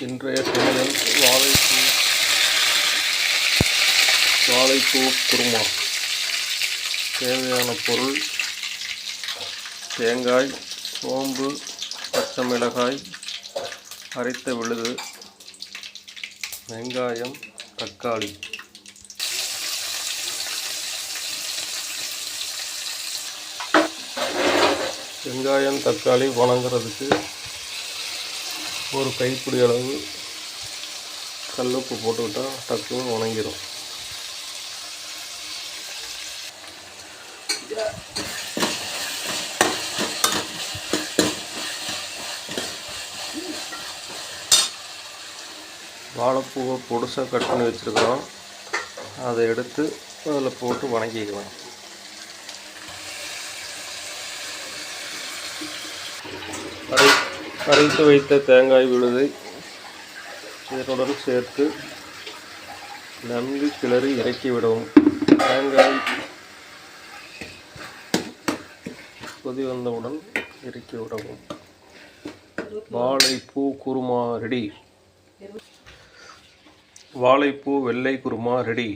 இன்றைய சமையல் வாழைப்பூ குருமா. தேவையான பொருள்: தேங்காய், சோம்பு, பச்சை மிளகாய், அரைத்த விழுது, வெங்காயம், தக்காளி. வெங்காயம் தக்காளி வணங்குறதுக்கு ஒரு கைப்பிடி அளவு கல்லுப்பு போட்டுக்கிட்டா டக்குன்னு வணங்கிடும். வாழைப்பூவை பொடுசாக கட் பண்ணி வச்சுருக்கிறோம். அதை எடுத்து அதில் போட்டு வணக்கிக்கலாம். அரைத்து வைத்த தேங்காய் விழுதை இதனுடன் சேர்த்து நன்கு கிளறி இறக்கி விடவும். தேங்காய் கொதி வந்தவுடன் இறக்கி விடவும். வாழைப்பூ குருமா ரெடி. வாழைப்பூ வெள்ளை குருமா ரெடி.